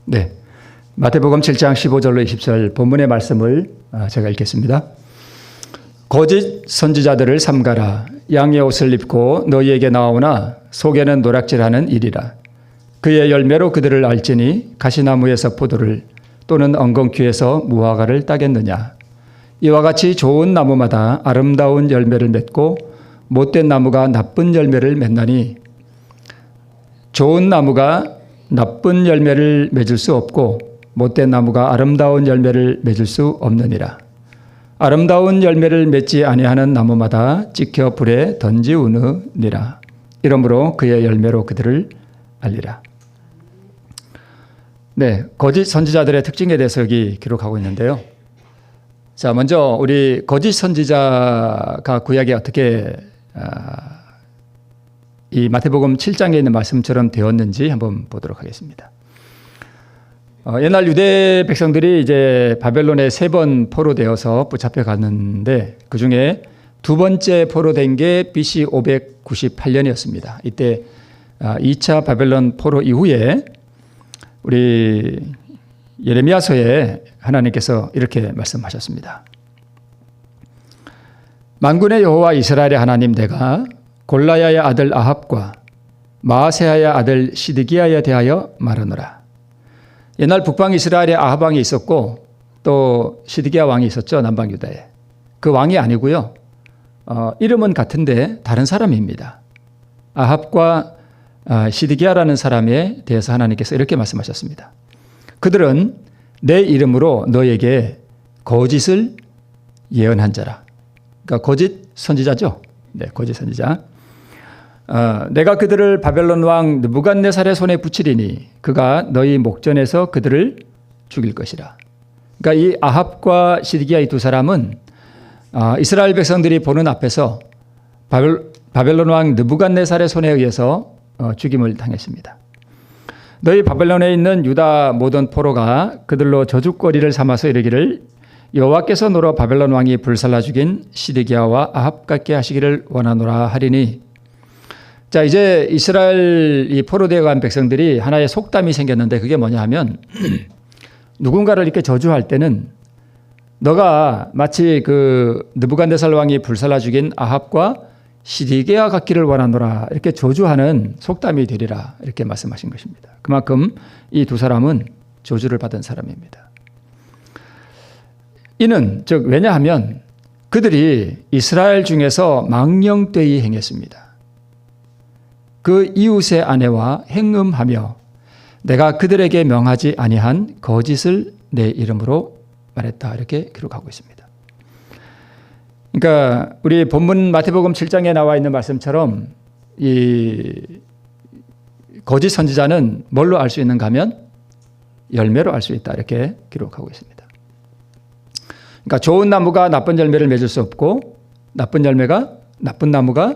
네, 마태복음 7장 15절로 20절 본문의 말씀을 제가 읽겠습니다. 거짓 선지자들을 삼가라. 양의 옷을 입고 너희에게 나오나 속에는 노략질하는 일이라. 그의 열매로 그들을 알지니 가시나무에서 포도를 또는 엉겅퀴에서 무화과를 따겠느냐. 이와 같이 좋은 나무마다 아름다운 열매를 맺고 못된 나무가 나쁜 열매를 맺나니 좋은 나무가 나쁜 열매를 맺을 수 없고 못된 나무가 아름다운 열매를 맺을 수 없느니라. 아름다운 열매를 맺지 아니하는 나무마다 찍혀 불에 던지우느니라. 이러므로 그의 열매로 그들을 알리라. 네, 거짓 선지자들의 특징에 대해서 여기 기록하고 있는데요. 자, 먼저 우리 거짓 선지자가 구약에 어떻게 이 마태복음 7장에 있는 말씀처럼 되었는지 한번 보도록 하겠습니다. 옛날 유대 백성들이 이제 바벨론에 3번 포로되어서 붙잡혀 갔는데 그 중에 두 번째 포로된 게 BC 598년이었습니다. 이때 2차 바벨론 포로 이후에 우리 예레미야서에 하나님께서 이렇게 말씀하셨습니다. 만군의 여호와 이스라엘의 하나님 내가 골라야의 아들 아합과 마아세야의 아들 시드기야에 대하여 말하노라. 옛날 북방 이스라엘에 아합 왕이 있었고 또 시드기야 왕이 있었죠. 남방 유다에. 그 왕이 아니고요. 이름은 같은데 다른 사람입니다. 아합과 시드기야라는 사람에 대해서 하나님께서 이렇게 말씀하셨습니다. 그들은 내 이름으로 너에게 거짓을 예언한 자라. 그러니까 거짓 선지자죠. 네, 거짓 선지자. 내가 그들을 바벨론 왕 느부갓네살의 손에 붙이리니 그가 너희 목전에서 그들을 죽일 것이라. 그러니까 이 아합과 시드기야 이 두 사람은 이스라엘 백성들이 보는 앞에서 바벨론 왕 느부갓네살의 손에 의해서 죽임을 당했습니다. 너희 바벨론에 있는 유다 모든 포로가 그들로 저주거리를 삼아서 이르기를 여호와께서 노러 바벨론 왕이 불살라 죽인 시드기야와 아합 같게 하시기를 원하노라 하리니. 자, 이제 이스라엘 이 포로되어 간 백성들이 하나의 속담이 생겼는데 그게 뭐냐 하면 누군가를 이렇게 저주할 때는 너가 마치 그 느부갓네살 왕이 불살라 죽인 아합과 시드기야 같기를 원하노라 이렇게 저주하는 속담이 되리라 이렇게 말씀하신 것입니다. 그만큼 이 두 사람은 저주를 받은 사람입니다. 이는 즉 왜냐하면 그들이 이스라엘 중에서 망령되이 행했습니다. 그 이웃의 아내와 행음하며 내가 그들에게 명하지 아니한 거짓을 내 이름으로 말했다 이렇게 기록하고 있습니다. 그러니까 우리 본문 마태복음 7장에 나와 있는 말씀처럼 이 거짓 선지자는 뭘로 알 수 있는가 하면 열매로 알 수 있다 이렇게 기록하고 있습니다. 그러니까 좋은 나무가 나쁜 열매를 맺을 수 없고 나쁜 나무가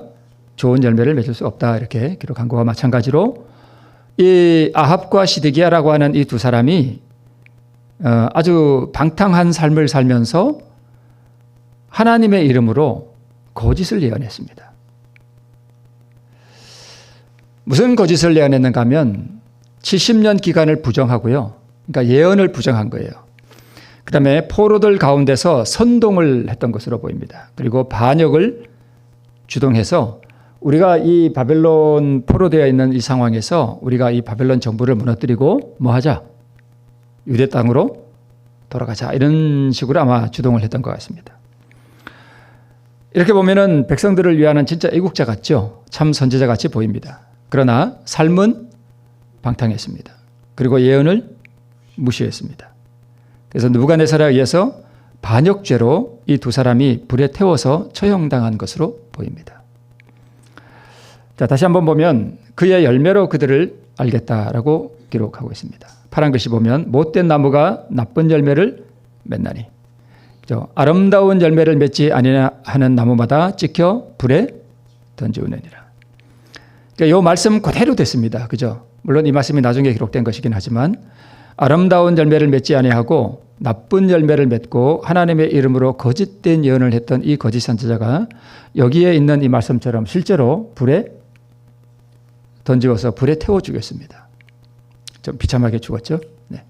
좋은 열매를 맺을 수 없다 이렇게 기록한 것과 마찬가지로 이 아합과 시드기야라고 하는 이 두 사람이 아주 방탕한 삶을 살면서 하나님의 이름으로 거짓을 예언했습니다. 무슨 거짓을 예언했는가 하면 70년 기간을 부정하고요. 그러니까 예언을 부정한 거예요. 그 다음에 포로들 가운데서 선동을 했던 것으로 보입니다. 그리고 반역을 주동해서 우리가 이 바벨론 포로되어 있는 이 상황에서 우리가 이 바벨론 정부를 무너뜨리고 뭐 하자? 유대 땅으로 돌아가자. 이런 식으로 아마 주동을 했던 것 같습니다. 이렇게 보면은 백성들을 위하는 진짜 애국자 같죠? 참 선지자 같이 보입니다. 그러나 삶은 방탕했습니다. 그리고 예언을 무시했습니다. 그래서 느부갓네살에 의해서 반역죄로 이 두 사람이 불에 태워서 처형당한 것으로 보입니다. 자, 다시 한번 보면 그의 열매로 그들을 알겠다라고 기록하고 있습니다. 파란 글씨 보면 못된 나무가 나쁜 열매를 맺나니 아름다운 열매를 맺지 아니하는 나무마다 찍혀 불에 던지우느니라. 그러니까 이 말씀 그대로 됐습니다. 그죠? 물론 이 말씀이 나중에 기록된 것이긴 하지만 아름다운 열매를 맺지 아니하고 나쁜 열매를 맺고 하나님의 이름으로 거짓된 예언을 했던 이 거짓 선지자가 여기에 있는 이 말씀처럼 실제로 불에 던지어서 불에 태워 죽였습니다. 좀 비참하게 죽었죠. 네.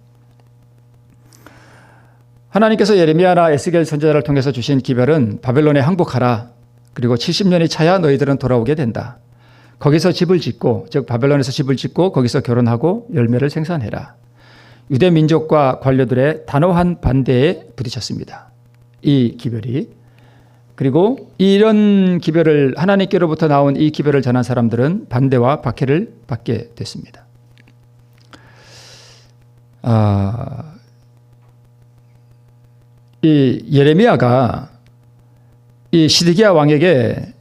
하나님께서 예레미야나 에스겔 선지자를 통해서 주신 기별은 바벨론에 항복하라. 그리고 70년이 차야 너희들은 돌아오게 된다. 거기서 집을 짓고, 즉 바벨론에서 집을 짓고 거기서 결혼하고 열매를 생산해라. 유대 민족과 관료들의 단호한 반대에 부딪혔습니다. 이 기별이. 그리고 이런 기별을, 하나님께로부터 나온 이 기별을 전한 사람들은 반대와 박해를 받게 됐습니다. 이 예레미야가 이 시드기야 왕에게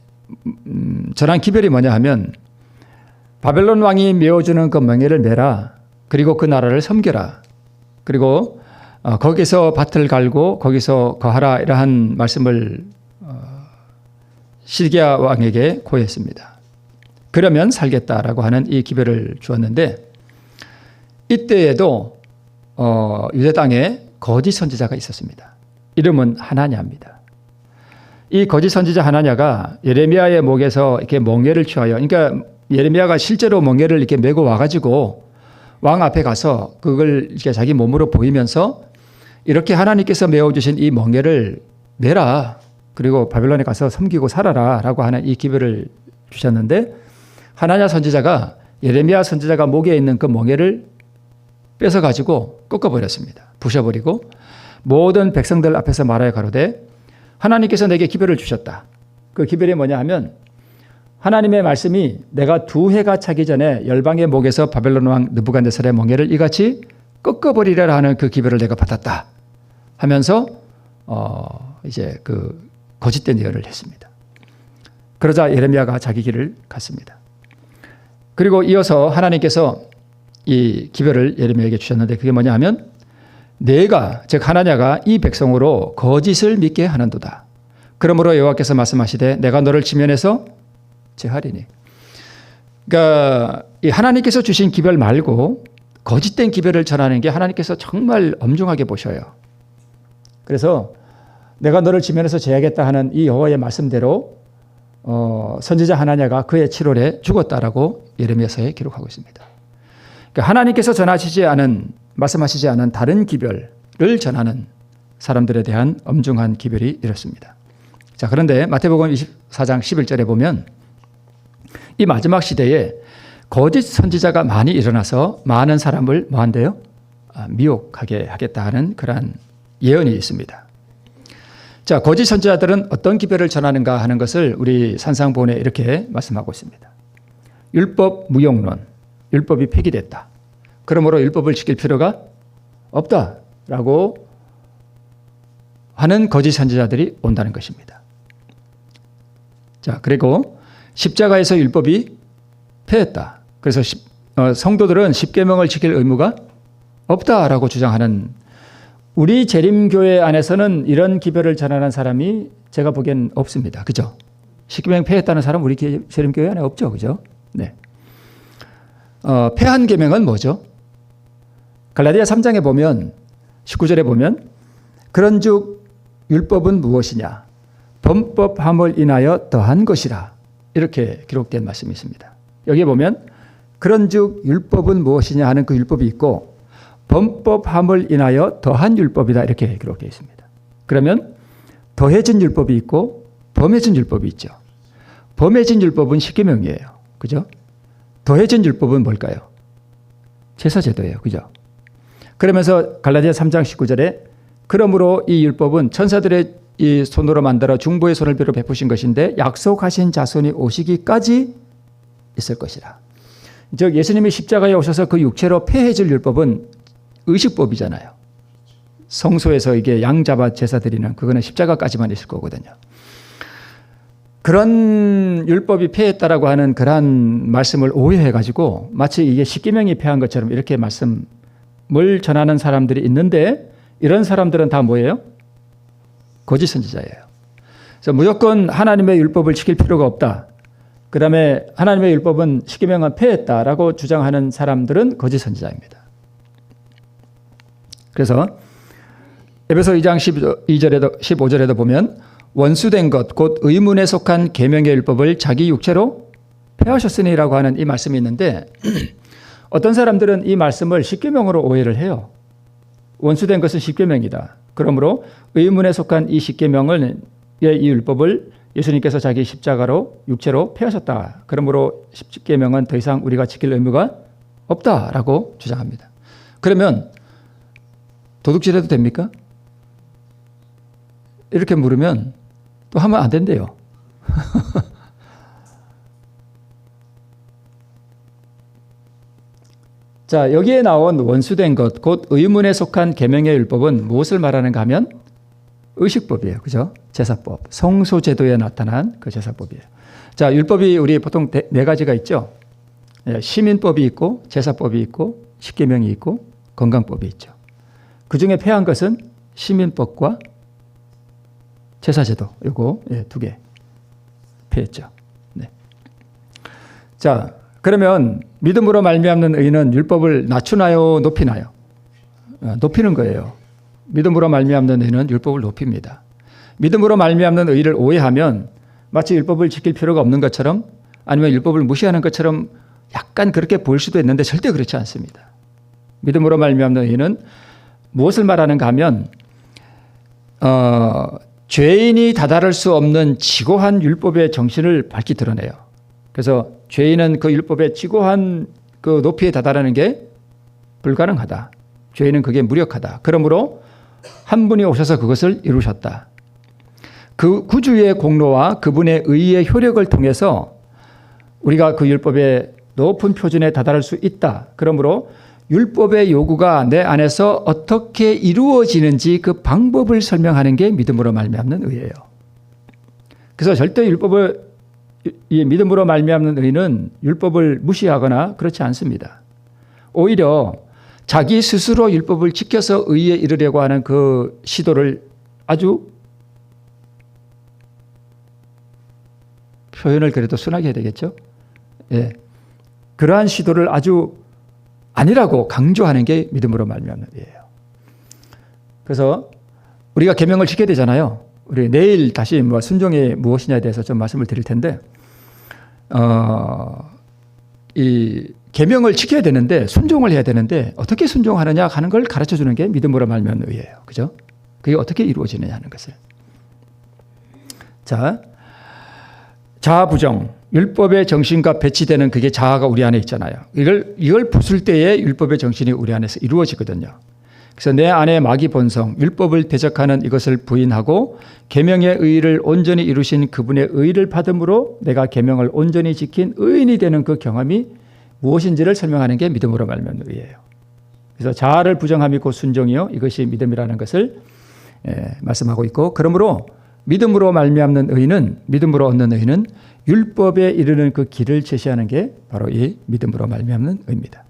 전한 기별이 뭐냐 하면, 바벨론 왕이 메어주는 그 명예를 메라. 그리고 그 나라를 섬겨라. 그리고 거기서 밭을 갈고 거기서 거하라. 이러한 말씀을 시드기야 왕에게 고했습니다. 그러면 살겠다라고 하는 이 기별을 주었는데, 이때에도 유대 땅에 거짓 선지자가 있었습니다. 이름은 하나냐입니다. 이 거짓 선지자 하나냐가 예레미야의 목에서 이렇게 멍에를 취하여, 그러니까 예레미야가 실제로 멍에를 이렇게 메고 와가지고 왕 앞에 가서 그걸 이렇게 자기 몸으로 보이면서 이렇게 하나님께서 메어주신 이 멍에를 내라. 그리고 바벨론에 가서 섬기고 살아라. 라고 하는 이 기별을 주셨는데, 하나냐 선지자가 예레미야 선지자가 목에 있는 그 멍에를 뺏어가지고 꺾어버렸습니다. 부셔버리고 모든 백성들 앞에서 말하여 가로되, 하나님께서 내게 기별을 주셨다. 그 기별이 뭐냐 하면, 하나님의 말씀이 내가 2해가 차기 전에 열방의 목에서 바벨론 왕 느부갓네살의 멍에를 이같이 꺾어버리라 하는 그 기별을 내가 받았다 하면서 이제 그 거짓된 예언을 했습니다. 그러자 예레미야가 자기 길을 갔습니다. 그리고 이어서 하나님께서 이 기별을 예레미야에게 주셨는데, 그게 뭐냐 하면, 내가, 즉 하나냐가 이 백성으로 거짓을 믿게 하는도다. 그러므로 여호와께서 말씀하시되 내가 너를 지면에서 제하리니. 그러니까 이 하나님께서 주신 기별 말고 거짓된 기별을 전하는 게 하나님께서 정말 엄중하게 보셔요. 그래서 내가 너를 지면에서 제하겠다 하는 이 여호와의 말씀대로 선지자 하나냐가 그의 7월에 죽었다라고 예레미야서에 기록하고 있습니다. 그러니까 하나님께서 말씀하시지 않은 다른 기별을 전하는 사람들에 대한 엄중한 기별이 이렇습니다. 자, 그런데 마태복음 24장 11절에 보면 이 마지막 시대에 거짓 선지자가 많이 일어나서 많은 사람을 뭐한대요? 미혹하게 하겠다 하는 그러한 예언이 있습니다. 자, 거짓 선지자들은 어떤 기별을 전하는가 하는 것을 우리 산상본에 이렇게 말씀하고 있습니다. 율법 무용론, 율법이 폐기됐다. 그러므로 율법을 지킬 필요가 없다라고 하는 거짓 선지자들이 온다는 것입니다. 자, 그리고 십자가에서 율법이 폐했다. 그래서 성도들은 십계명을 지킬 의무가 없다라고 주장하는, 우리 재림교회 안에서는 이런 기별을 전하는 사람이 제가 보기엔 없습니다. 그죠? 십계명 폐했다는 사람 우리 재림교회 안에 없죠. 그죠? 네. 폐한 계명은 뭐죠? 갈라디아 3장에 보면 19절에 보면 그런즉 율법은 무엇이냐? 범법함을 인하여 더한 것이라. 이렇게 기록된 말씀이 있습니다. 여기에 보면 그런즉 율법은 무엇이냐 하는 그 율법이 있고 범법함을 인하여 더한 율법이다. 이렇게 기록되어 있습니다. 그러면 더해진 율법이 있고 범해진 율법이 있죠. 범해진 율법은 십계명이에요. 그죠? 더해진 율법은 뭘까요? 제사제도예요. 그죠? 그러면서 갈라디아 3장 19절에 그러므로 이 율법은 천사들의 이 손으로 만들어 중보의 손을 빌어 베푸신 것인데 약속하신 자손이 오시기까지 있을 것이라. 즉 예수님이 십자가에 오셔서 그 육체로 폐해질 율법은 의식법이잖아요. 성소에서 이게 양 잡아 제사 드리는, 그거는 십자가까지만 있을 거거든요. 그런 율법이 폐했다라고 하는 그러한 말씀을 오해해가지고 마치 이게 십계명이 폐한 것처럼 이렇게 말씀을 전하는 사람들이 있는데, 이런 사람들은 다 뭐예요? 거짓 선지자예요. 그래서 무조건 하나님의 율법을 지킬 필요가 없다. 그 다음에 하나님의 율법은 십계명은 폐했다라고 주장하는 사람들은 거짓 선지자입니다. 그래서 에베소 2장 12절에도 15절에도 보면 원수된 것 곧 의문에 속한 계명의 율법을 자기 육체로 폐하셨으니라고 하는 이 말씀이 있는데, 어떤 사람들은 이 말씀을 십계명으로 오해를 해요. 원수된 것은 십계명이다. 그러므로 의문에 속한 이 십계명을 이 율법을 예수님께서 자기 십자가로 육체로 폐하셨다. 그러므로 십계명은 더 이상 우리가 지킬 의무가 없다라고 주장합니다. 그러면 도둑질해도 됩니까? 이렇게 물으면 또 하면 안 된대요. 자, 여기에 나온 원수된 것, 곧 의문에 속한 계명의 율법은 무엇을 말하는가 하면 의식법이에요. 그죠? 제사법. 성소제도에 나타난 그 제사법이에요. 자, 율법이 우리 보통 네 가지가 있죠. 시민법이 있고, 제사법이 있고, 십계명이 있고, 건강법이 있죠. 그 중에 폐한 것은 시민법과 제사제도. 요거 두 개 폐했죠. 네. 자, 그러면 믿음으로 말미암는 의는 율법을 낮추나요, 높이나요? 높이는 거예요. 믿음으로 말미암는 의는 율법을 높입니다. 믿음으로 말미암는 의를 오해하면 마치 율법을 지킬 필요가 없는 것처럼 아니면 율법을 무시하는 것처럼 약간 그렇게 보일 수도 있는데 절대 그렇지 않습니다. 믿음으로 말미암는 의는 무엇을 말하는가 하면 죄인이 다다를 수 없는 지고한 율법의 정신을 밝히 드러내요. 그래서 죄인은 그 율법의 지고한 그 높이에 다다르는 게 불가능하다. 죄인은 그게 무력하다. 그러므로 한 분이 오셔서 그것을 이루셨다. 그 구주의 공로와 그분의 의의 효력을 통해서 우리가 그 율법의 높은 표준에 다다를 수 있다. 그러므로 율법의 요구가 내 안에서 어떻게 이루어지는지 그 방법을 설명하는 게 믿음으로 말미암는 의예요. 그래서 절대 이 믿음으로 말미암는 의는 율법을 무시하거나 그렇지 않습니다. 오히려 자기 스스로 율법을 지켜서 의에 이르려고 하는 그 시도를 아주 표현을 그래도 순하게 해야 되겠죠. 예. 그러한 시도를 아주 아니라고 강조하는 게 믿음으로 말미암는 의예요. 그래서 우리가 계명을 지켜야 되잖아요. 우리 내일 다시 순종이 무엇이냐에 대해서 좀 말씀을 드릴 텐데, 이 계명을 지켜야 되는데 순종을 해야 되는데 어떻게 순종하느냐 하는 걸 가르쳐 주는 게 믿음으로 말미암는 의예요. 그죠? 그게 어떻게 이루어지느냐 하는 것을. 자, 자아 부정, 율법의 정신과 배치되는 그게 자아가 우리 안에 있잖아요. 이걸 부술 때에 율법의 정신이 우리 안에서 이루어지거든요. 그래서 내 안에 마귀 본성, 율법을 대적하는 이것을 부인하고 계명의 의를 온전히 이루신 그분의 의를 받음으로 내가 계명을 온전히 지킨 의인이 되는 그 경험이 무엇인지를 설명하는 게 믿음으로 말미암는 의예요. 그래서 자아를 부정함이 곧 순종이요, 이것이 믿음이라는 것을 말씀하고 있고, 그러므로 믿음으로 말미암는 의는, 믿음으로 얻는 의는 율법에 이르는 그 길을 제시하는 게 바로 이 믿음으로 말미암는 의입니다.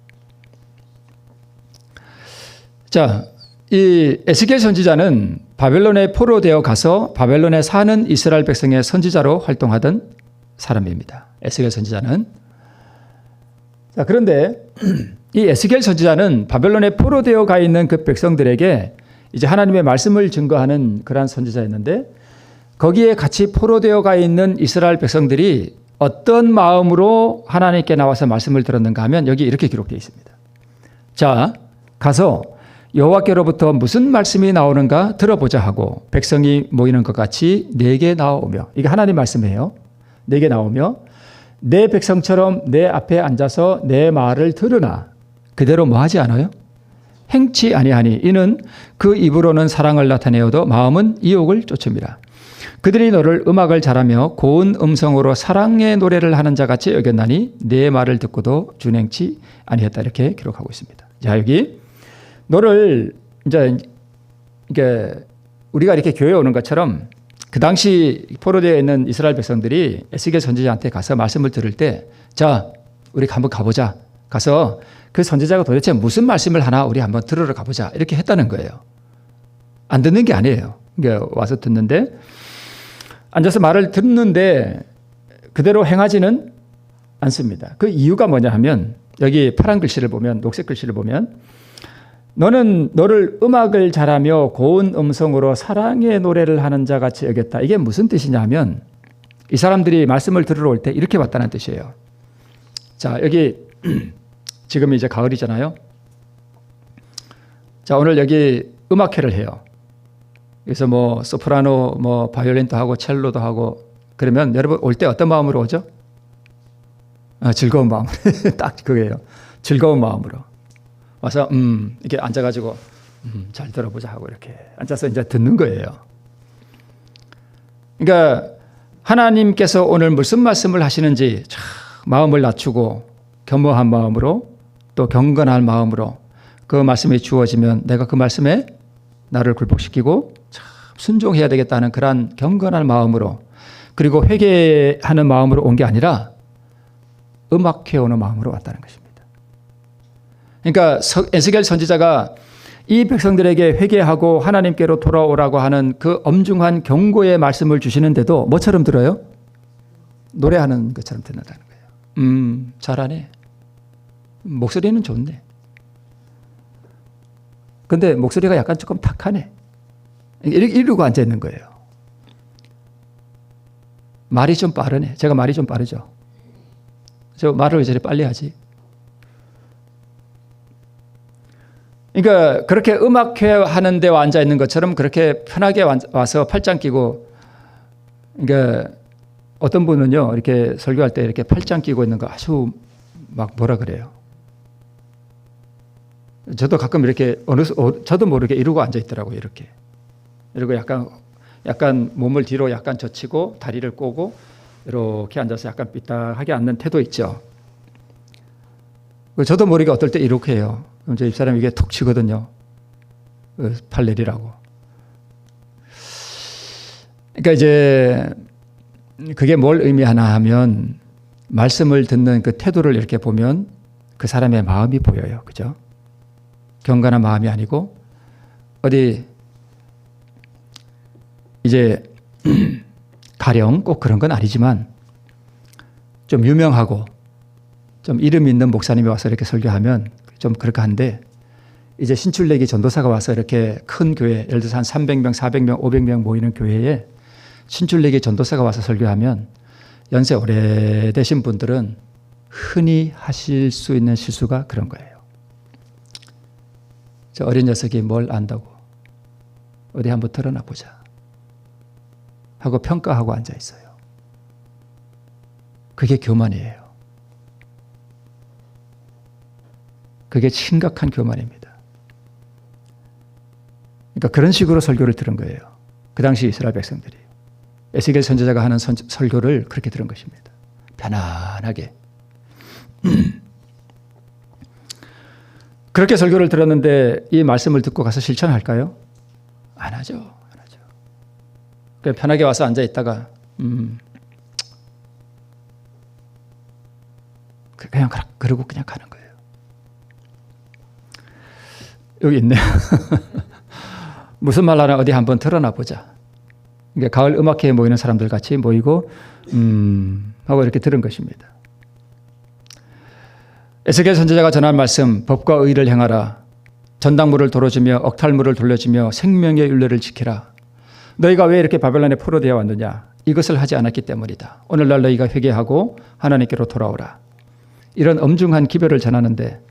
자, 이 에스겔 선지자는 바벨론에 포로되어 가서 바벨론에 사는 이스라엘 백성의 선지자로 활동하던 사람입니다. 에스겔 선지자는. 자, 그런데 이 에스겔 선지자는 바벨론에 포로되어 가 있는 그 백성들에게 이제 하나님의 말씀을 증거하는 그러한 선지자였는데, 거기에 같이 포로되어 가 있는 이스라엘 백성들이 어떤 마음으로 하나님께 나와서 말씀을 들었는가 하면 여기 이렇게 기록되어 있습니다. 자, 가서 여호와께로부터 무슨 말씀이 나오는가 들어보자 하고 백성이 모이는 것 같이 내게 나오며, 이게 하나님 말씀이에요. 내게 나오며 내 백성처럼 내 앞에 앉아서 내 말을 들으나 그대로 뭐 하지 않아요? 행치 아니하니 이는 그 입으로는 사랑을 나타내어도 마음은 이욕을 쫓음이라. 그들이 너를 음악을 잘하며 고운 음성으로 사랑의 노래를 하는 자 같이 여겼나니 내 말을 듣고도 준행치 아니했다. 이렇게 기록하고 있습니다. 자, 여기 너를 이제 이게 우리가 이렇게 교회에 오는 것처럼 그 당시 포로되어 있는 이스라엘 백성들이 에스겔 선지자한테 가서 말씀을 들을 때, 자, 우리 한번 가보자. 가서 그 선지자가 도대체 무슨 말씀을 하나 우리 한번 들으러 가보자. 이렇게 했다는 거예요. 안 듣는 게 아니에요. 그러니까 와서 듣는데, 앉아서 말을 듣는데 그대로 행하지는 않습니다. 그 이유가 뭐냐 하면 여기 파란 글씨를 보면, 녹색 글씨를 보면 너는 너를 음악을 잘하며 고운 음성으로 사랑의 노래를 하는 자 같이 여겼다. 이게 무슨 뜻이냐 하면 이 사람들이 말씀을 들으러 올 때 이렇게 왔다는 뜻이에요. 자, 여기 지금 이제 가을이잖아요. 자, 오늘 여기 음악회를 해요. 그래서 뭐 소프라노, 뭐 바이올린도 하고 첼로도 하고 그러면 여러분 올 때 어떤 마음으로 오죠? 즐거운 마음. 딱 그거예요. 즐거운 마음으로 와서 이렇게 앉아가지고 잘 들어보자 하고 이렇게 앉아서 이제 듣는 거예요. 그러니까 하나님께서 오늘 무슨 말씀을 하시는지 참 마음을 낮추고 겸허한 마음으로 또 경건한 마음으로 그 말씀이 주어지면 내가 그 말씀에 나를 굴복시키고 참 순종해야 되겠다는 그러한 경건한 마음으로 그리고 회개하는 마음으로 온 게 아니라 음악해오는 마음으로 왔다는 것입니다. 그러니까 에스겔 선지자가 이 백성들에게 회개하고 하나님께로 돌아오라고 하는 그 엄중한 경고의 말씀을 주시는데도 뭐처럼 들어요? 노래하는 것처럼 듣는다는 거예요. 잘하네. 목소리는 좋네. 근데 목소리가 약간 조금 탁하네. 이러고 앉아있는 거예요. 말이 좀 빠르네. 제가 말이 좀 빠르죠. 저 말을 왜 저리 빨리 하지? 그러니까 그렇게 음악회 하는 데 앉아 있는 것처럼 그렇게 편하게 와서 팔짱 끼고, 그러니까 어떤 분은요 이렇게 설교할 때 이렇게 팔짱 끼고 있는 거 아주 막 뭐라 그래요. 저도 가끔 이렇게 저도 모르게 이러고 앉아 있더라고요. 이렇게 이러고 약간 몸을 뒤로 약간 젖히고 다리를 꼬고 이렇게 앉아서 약간 삐딱하게 앉는 태도 있죠. 저도 모르게 어떨 때 이렇게 해요. 그럼 저 입사람이 이게 툭 치거든요. 팔 내리라고. 그러니까 이제 그게 뭘 의미하나 하면 말씀을 듣는 그 태도를 이렇게 보면 그 사람의 마음이 보여요. 그죠? 경건한 마음이 아니고 어디 이제 가령 꼭 그런 건 아니지만 좀 유명하고 좀 이름 있는 목사님이 와서 이렇게 설교하면 좀 그렇게 한데 이제 신출내기 전도사가 와서 이렇게 큰 교회 예를 들어서 한 300명, 400명, 500명 모이는 교회에 신출내기 전도사가 와서 설교하면 연세 오래되신 분들은 흔히 하실 수 있는 실수가 그런 거예요. 저 어린 녀석이 뭘 안다고 어디 한번 드러나 보자 하고 평가하고 앉아 있어요. 그게 교만이에요. 그게 심각한 교만입니다. 그러니까 그런 식으로 설교를 들은 거예요. 그 당시 이스라엘 백성들이. 에스겔 선지자가 하는 설교를 그렇게 들은 것입니다. 편안하게. 그렇게 설교를 들었는데 이 말씀을 듣고 가서 실천할까요? 안 하죠. 안 하죠. 그냥 편하게 와서 앉아 있다가 그냥 그러고 그냥 가는 거예요. 여기 있네요. 무슨 말 하나 어디 한번 드러나 보자. 그러니까 가을 음악회에 모이는 사람들 같이 모이고 하고 이렇게 들은 것입니다. 에스겔 선지자가 전한 말씀, 법과 의를 행하라. 전당물을 도로주며 억탈물을 돌려주며 생명의 율례를 지키라. 너희가 왜 이렇게 바벨론에 포로되어 왔느냐? 이것을 하지 않았기 때문이다. 오늘날 너희가 회개하고 하나님께로 돌아오라. 이런 엄중한 기별을 전하는데,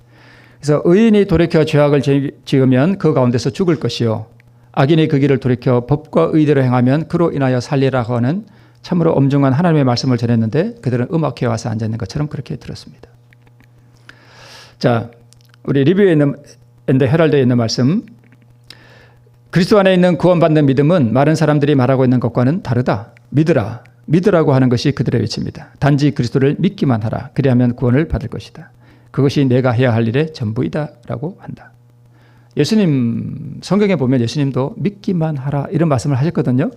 그래서 의인이 돌이켜 죄악을 지으면 그 가운데서 죽을 것이요 악인이 그 길을 돌이켜 법과 의대로 행하면 그로 인하여 살리라고 하는 참으로 엄중한 하나님의 말씀을 전했는데 그들은 음악회에 와서 앉아있는 것처럼 그렇게 들었습니다. 자, 우리 리뷰에 있는 앤더 헤럴드에 있는 말씀, 그리스도 안에 있는 구원받는 믿음은 많은 사람들이 말하고 있는 것과는 다르다. 믿으라. 믿으라고 하는 것이 그들의 외침이다. 단지 그리스도를 믿기만 하라. 그리하면 구원을 받을 것이다. 그것이 내가 해야 할 일의 전부이다 라고 한다. 예수님 성경에 보면 예수님도 믿기만 하라 이런 말씀을 하셨거든요.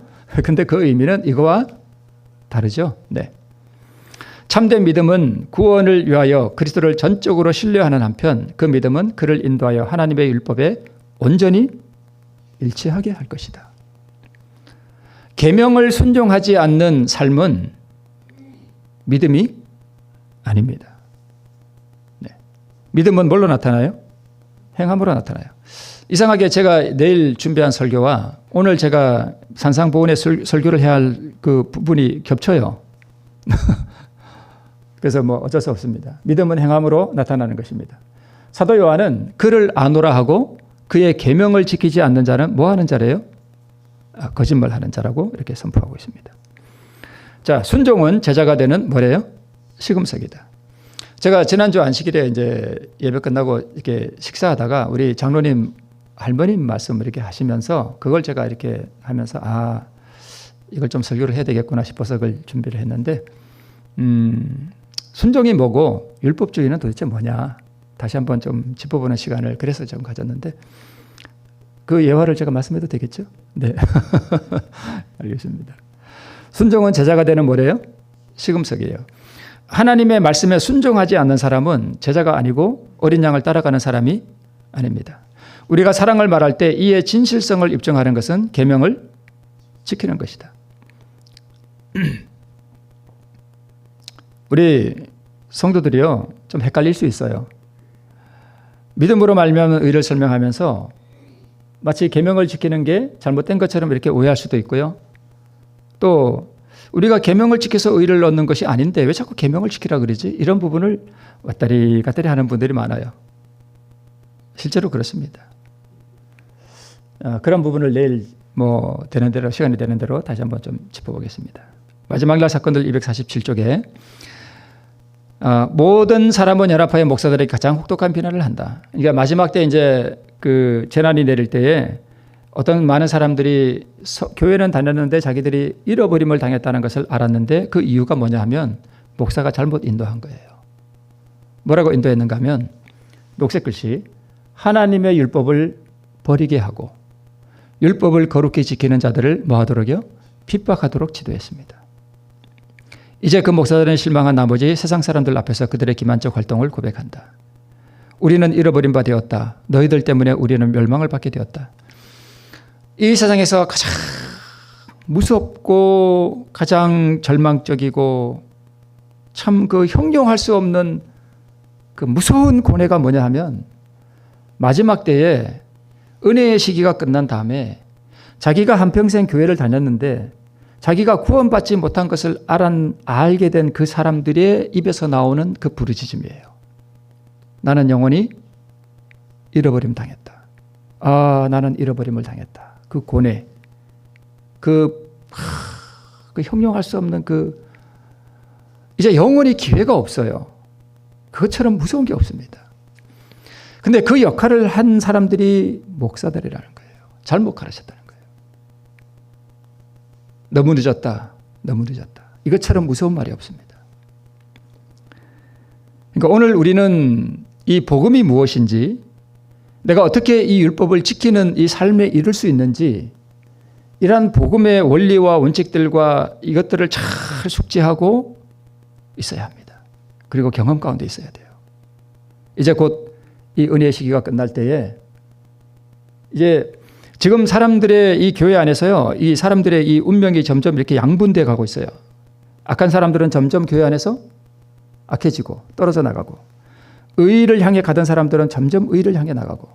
근데 그 의미는 이거와 다르죠. 네. 참된 믿음은 구원을 위하여 그리스도를 전적으로 신뢰하는 한편 그 믿음은 그를 인도하여 하나님의 율법에 온전히 일치하게 할 것이다. 계명을 순종하지 않는 삶은 믿음이 아닙니다. 네. 믿음은 뭘로 나타나요? 행함으로 나타나요. 이상하게 제가 내일 준비한 설교와 오늘 제가 산상보훈의 설교를 해야 할 그 부분이 겹쳐요. 그래서 뭐 어쩔 수 없습니다. 믿음은 행함으로 나타나는 것입니다. 사도 요한은 그를 아노라 하고 그의 계명을 지키지 않는 자는 뭐 하는 자래요? 거짓말하는 자라고 이렇게 선포하고 있습니다. 자, 순종은 제자가 되는 뭐래요? 시금석이다. 제가 지난주 안식일에 이제 예배 끝나고 이렇게 식사하다가 우리 장로님 할머님 말씀을 이렇게 하시면서 그걸 제가 이렇게 하면서 이걸 좀 설교를 해야 되겠구나 싶어서 그걸 준비를 했는데 순종이 뭐고 율법주의는 도대체 뭐냐 다시 한번 좀 짚어보는 시간을 그래서 좀 가졌는데 그 예화를 제가 말씀해도 되겠죠? 네. 알겠습니다. 순종은 제자가 되는 뭐래요? 시금석이에요. 하나님의 말씀에 순종하지 않는 사람은 제자가 아니고 어린 양을 따라가는 사람이 아닙니다. 우리가 사랑을 말할 때 이의 진실성을 입증하는 것은 계명을 지키는 것이다. 우리 성도들이요 좀 헷갈릴 수 있어요. 믿음으로 말미암은 의를 설명하면서 마치 계명을 지키는 게 잘못된 것처럼 이렇게 오해할 수도 있고요. 또 우리가 계명을 지켜서 의를 얻는 것이 아닌데 왜 자꾸 계명을 지키라 그러지? 이런 부분을 왔다리 갔다리 하는 분들이 많아요. 실제로 그렇습니다. 그런 부분을 내일 되는 대로 시간이 되는 대로 다시 한번 좀 짚어보겠습니다. 마지막 날 사건들 247쪽에 모든 사람은 연합하여 목사들에게 가장 혹독한 비난을 한다. 그러니까 마지막 때 이제 그 재난이 내릴 때에 어떤 많은 사람들이 교회는 다녔는데 자기들이 잃어버림을 당했다는 것을 알았는데 그 이유가 뭐냐 하면 목사가 잘못 인도한 거예요. 뭐라고 인도했는가 하면 녹색 글씨 하나님의 율법을 버리게 하고 율법을 거룩히 지키는 자들을 뭐하도록요? 핍박하도록 지도했습니다. 이제 그 목사들은 실망한 나머지 세상 사람들 앞에서 그들의 기만적 활동을 고백한다. 우리는 잃어버린 바 되었다. 너희들 때문에 우리는 멸망을 받게 되었다. 이 세상에서 가장 무섭고 가장 절망적이고 참 그 형용할 수 없는 그 무서운 고뇌가 뭐냐 하면 마지막 때에 은혜의 시기가 끝난 다음에 자기가 한평생 교회를 다녔는데 자기가 구원받지 못한 것을 알게 된 그 사람들의 입에서 나오는 그 부르짖음이에요. 나는 영원히 잃어버림 당했다. 나는 잃어버림을 당했다. 그 고뇌, 그 형용할 수 없는 이제 영원히 기회가 없어요. 그것처럼 무서운 게 없습니다. 근데 그 역할을 한 사람들이 목사들이라는 거예요. 잘못 가르쳤다는 거예요. 너무 늦었다. 너무 늦었다. 이것처럼 무서운 말이 없습니다. 그러니까 오늘 우리는 이 복음이 무엇인지 내가 어떻게 이 율법을 지키는 이 삶에 이룰 수 있는지 이러한 복음의 원리와 원칙들과 이것들을 잘 숙지하고 있어야 합니다. 그리고 경험 가운데 있어야 돼요. 이제 곧 이 은혜의 시기가 끝날 때에 이제 지금 사람들의 이 교회 안에서요, 이 사람들의 이 운명이 점점 이렇게 양분돼 가고 있어요. 악한 사람들은 점점 교회 안에서 악해지고 떨어져 나가고 의를 향해 가던 사람들은 점점 의를 향해 나가고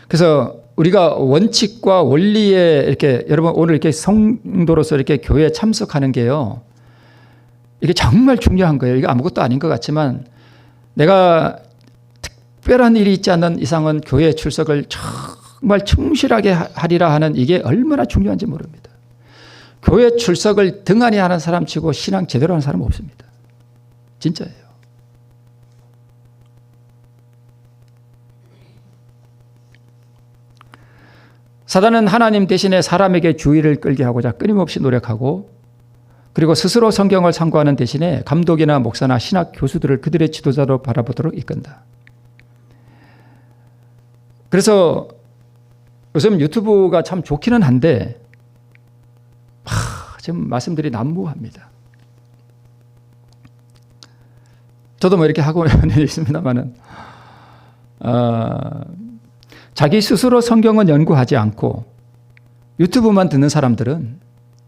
그래서 우리가 원칙과 원리에 이렇게 여러분 오늘 이렇게 성도로서 이렇게 교회에 참석하는 게요. 이게 정말 중요한 거예요. 이게 아무것도 아닌 것 같지만 내가 특별한 일이 있지 않는 이상은 교회 출석을 정말 충실하게 하리라 하는 이게 얼마나 중요한지 모릅니다. 교회 출석을 등한히 하는 사람 치고 신앙 제대로 하는 사람은 없습니다. 진짜예요. 사단은 하나님 대신에 사람에게 주의를 끌게 하고자 끊임없이 노력하고 그리고 스스로 성경을 참고하는 대신에 감독이나 목사나 신학 교수들을 그들의 지도자로 바라보도록 이끈다. 그래서 요즘 유튜브가 참 좋기는 한데 지금 말씀들이 난무합니다. 저도 뭐 이렇게 하고 있습니다만은 자기 스스로 성경은 연구하지 않고 유튜브만 듣는 사람들은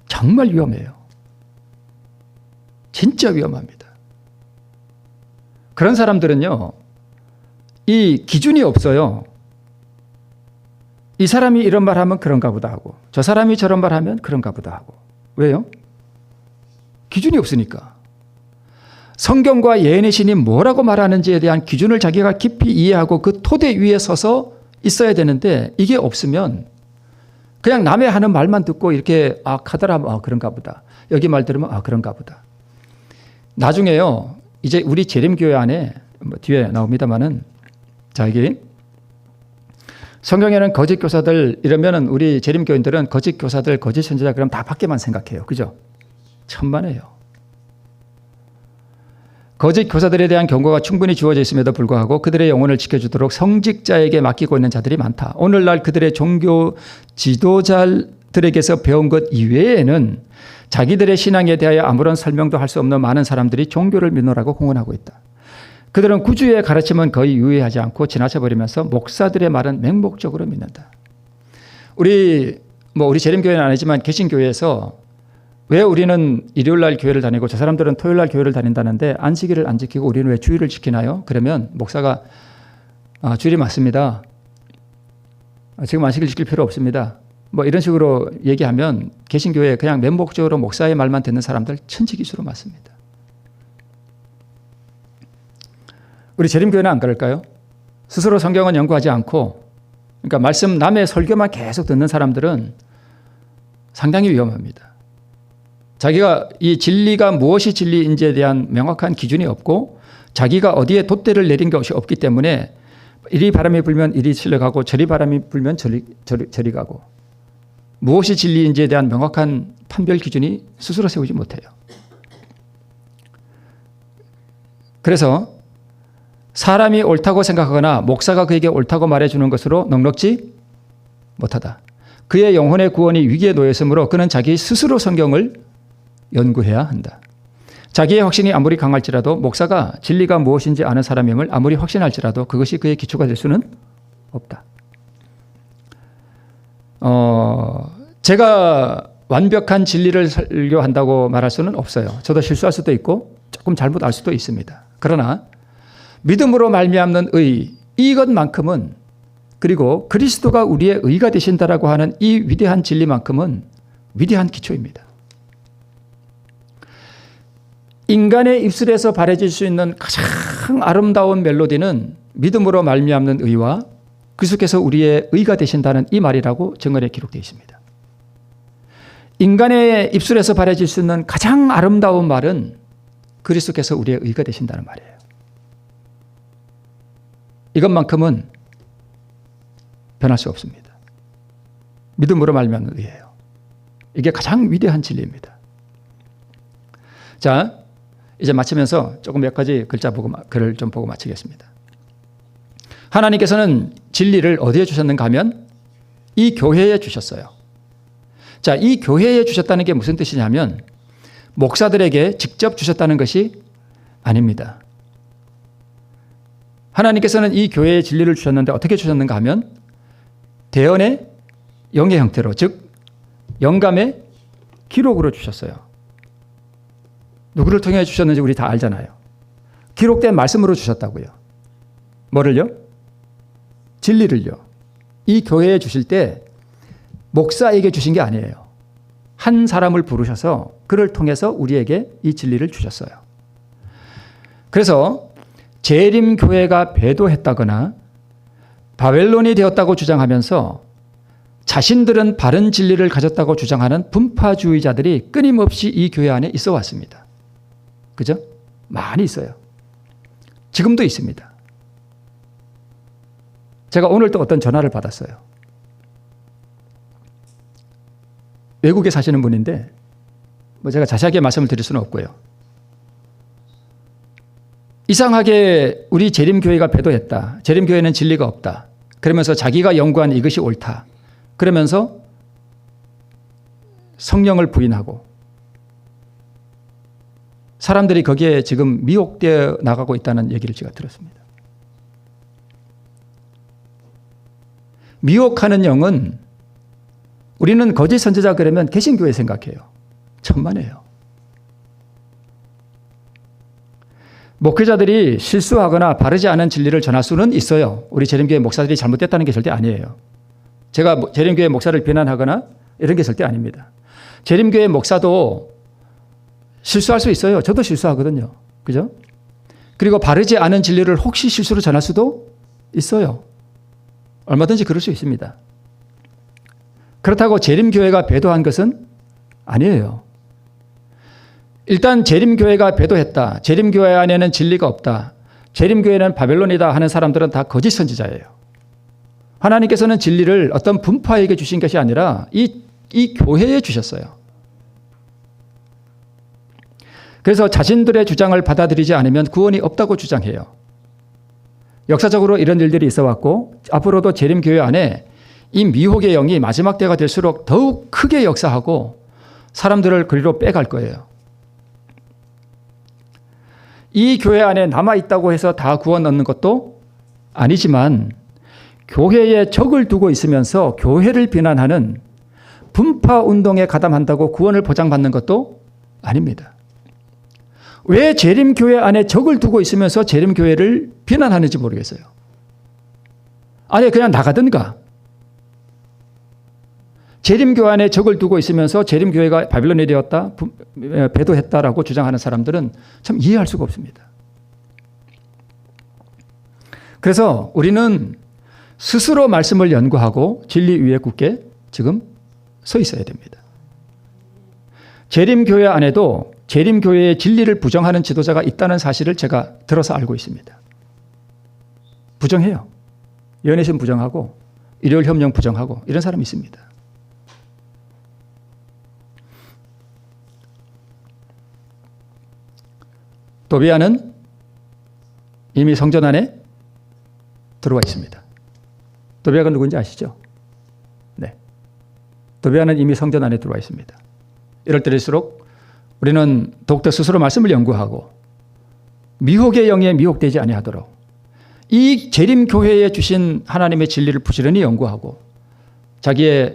정말 위험해요. 진짜 위험합니다. 그런 사람들은요, 이 기준이 없어요. 이 사람이 이런 말 하면 그런가 보다 하고, 저 사람이 저런 말 하면 그런가 보다 하고. 왜요? 기준이 없으니까. 성경과 예언의 신이 뭐라고 말하는지에 대한 기준을 자기가 깊이 이해하고 그 토대 위에 서서 있어야 되는데 이게 없으면 그냥 남의 하는 말만 듣고 이렇게 하더라 그런가 보다. 여기 말 들으면 그런가 보다. 나중에요. 이제 우리 재림교회 안에 뒤에 나옵니다만은 자 여기 성경에는 거짓 교사들 이러면은 우리 재림교인들은 거짓 교사들 거짓 선지자 그럼 다 밖에만 생각해요. 그죠? 천만에요. 거짓 교사들에 대한 경고가 충분히 주어져 있음에도 불구하고 그들의 영혼을 지켜주도록 성직자에게 맡기고 있는 자들이 많다. 오늘날 그들의 종교 지도자들에게서 배운 것 이외에는 자기들의 신앙에 대하여 아무런 설명도 할 수 없는 많은 사람들이 종교를 믿노라고 공언하고 있다. 그들은 구주의 가르침은 거의 유의하지 않고 지나쳐버리면서 목사들의 말은 맹목적으로 믿는다. 우리 재림교회는 아니지만 개신교회에서 왜 우리는 일요일날 교회를 다니고 저 사람들은 토요일날 교회를 다닌다는데 안식일을 안 지키고 우리는 왜 주일을 지키나요? 그러면 목사가 주일이 맞습니다. 지금 안식일 지킬 필요 없습니다. 이런 식으로 얘기하면 개신교회에 그냥 맹목적으로 목사의 말만 듣는 사람들 천지기수로 맞습니다. 우리 재림교회는 안 그럴까요? 스스로 성경은 연구하지 않고 그러니까 말씀 남의 설교만 계속 듣는 사람들은 상당히 위험합니다. 자기가 이 진리가 무엇이 진리인지에 대한 명확한 기준이 없고 자기가 어디에 돛대를 내린 것이 없기 때문에 이리 바람이 불면 이리 실려가고 저리 바람이 불면 저리 가고 무엇이 진리인지에 대한 명확한 판별 기준이 스스로 세우지 못해요. 그래서 사람이 옳다고 생각하거나 목사가 그에게 옳다고 말해주는 것으로 넉넉지 못하다. 그의 영혼의 구원이 위기에 놓였으므로 그는 자기 스스로 성경을 연구해야 한다. 자기의 확신이 아무리 강할지라도 목사가 진리가 무엇인지 아는 사람임을 아무리 확신할지라도 그것이 그의 기초가 될 수는 없다. 제가 완벽한 진리를 설교한다고 말할 수는 없어요. 저도 실수할 수도 있고 조금 잘못 알 수도 있습니다. 그러나 믿음으로 말미암는 의 이것만큼은 그리고 그리스도가 우리의 의가 되신다라고 하는 이 위대한 진리만큼은 위대한 기초입니다. 인간의 입술에서 발해질 수 있는 가장 아름다운 멜로디는 믿음으로 말미암는 의와 그리스도께서 우리의 의가 되신다는 이 말이라고 정언에 기록되어 있습니다. 인간의 입술에서 발해질 수 있는 가장 아름다운 말은 그리스도께서 우리의 의가 되신다는 말이에요. 이것만큼은 변할 수 없습니다. 믿음으로 말미암는 의예요. 이게 가장 위대한 진리입니다. 자, 이제 마치면서 조금 몇 가지 글을 좀 보고 마치겠습니다. 하나님께서는 진리를 어디에 주셨는가 하면 이 교회에 주셨어요. 자, 이 교회에 주셨다는 게 무슨 뜻이냐면 목사들에게 직접 주셨다는 것이 아닙니다. 하나님께서는 이 교회에 진리를 주셨는데 어떻게 주셨는가 하면 대언의 영의 형태로 즉 영감의 기록으로 주셨어요. 누구를 통해 주셨는지 우리 다 알잖아요. 기록된 말씀으로 주셨다고요. 뭐를요? 진리를요. 이 교회에 주실 때 목사에게 주신 게 아니에요. 한 사람을 부르셔서 그를 통해서 우리에게 이 진리를 주셨어요. 그래서 재림교회가 배도했다거나 바벨론이 되었다고 주장하면서 자신들은 바른 진리를 가졌다고 주장하는 분파주의자들이 끊임없이 이 교회 안에 있어 왔습니다. 그죠? 많이 있어요. 지금도 있습니다. 제가 오늘 또 어떤 전화를 받았어요. 외국에 사시는 분인데 제가 자세하게 말씀을 드릴 수는 없고요. 이상하게 우리 재림교회가 배도했다. 재림교회는 진리가 없다. 그러면서 자기가 연구한 이것이 옳다. 그러면서 성령을 부인하고 사람들이 거기에 지금 미혹되어 나가고 있다는 얘기를 제가 들었습니다. 미혹하는 영은 우리는 거짓 선지자 그러면 개신교회 생각해요. 천만에요. 목회자들이 실수하거나 바르지 않은 진리를 전할 수는 있어요. 우리 재림교회 목사들이 잘못됐다는 게 절대 아니에요. 제가 재림교회 목사를 비난하거나 이런 게 절대 아닙니다. 재림교회 목사도 실수할 수 있어요. 저도 실수하거든요. 그죠? 그리고 바르지 않은 진리를 혹시 실수로 전할 수도 있어요. 얼마든지 그럴 수 있습니다. 그렇다고 재림교회가 배도한 것은 아니에요. 일단 재림교회가 배도했다. 재림교회 안에는 진리가 없다. 재림교회는 바벨론이다 하는 사람들은 다 거짓 선지자예요. 하나님께서는 진리를 어떤 분파에게 주신 것이 아니라 이 교회에 주셨어요. 그래서 자신들의 주장을 받아들이지 않으면 구원이 없다고 주장해요. 역사적으로 이런 일들이 있어 왔고 앞으로도 재림교회 안에 이 미혹의 영이 마지막 때가 될수록 더욱 크게 역사하고 사람들을 그리로 빼갈 거예요. 이 교회 안에 남아있다고 해서 다 구원 얻는 것도 아니지만 교회에 적을 두고 있으면서 교회를 비난하는 분파 운동에 가담한다고 구원을 보장받는 것도 아닙니다. 왜 재림교회 안에 적을 두고 있으면서 재림교회를 비난하는지 모르겠어요. 아니 그냥 나가든가. 재림교회 안에 적을 두고 있으면서 재림교회가 바빌론이 되었다, 배도했다라고 주장하는 사람들은 참 이해할 수가 없습니다. 그래서 우리는 스스로 말씀을 연구하고 진리 위에 굳게 지금 서 있어야 됩니다. 재림교회 안에도 재림교회의 진리를 부정하는 지도자가 있다는 사실을 제가 들어서 알고 있습니다. 부정해요. 연애신 부정하고 일요일 협령 부정하고 이런 사람이 있습니다. 도비아는 이미 성전 안에 들어와 있습니다. 도비아가 누군지 아시죠? 네. 도비아는 이미 성전 안에 들어와 있습니다. 이럴 때일수록 우리는 더욱더 스스로 말씀을 연구하고 미혹의 영에 미혹되지 아니하도록 이 재림교회에 주신 하나님의 진리를 부지런히 연구하고 자기가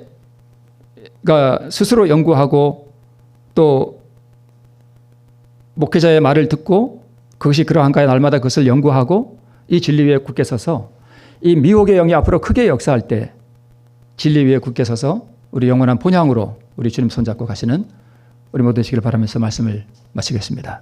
스스로 연구하고 또 목회자의 말을 듣고 그것이 그러한가에 날마다 그것을 연구하고 이 진리 위에 굳게 서서 이 미혹의 영이 앞으로 크게 역사할 때 진리 위에 굳게 서서 우리 영원한 본향으로 우리 주님 손잡고 가시는 우리 모두 되시기를 바라면서 말씀을 마치겠습니다.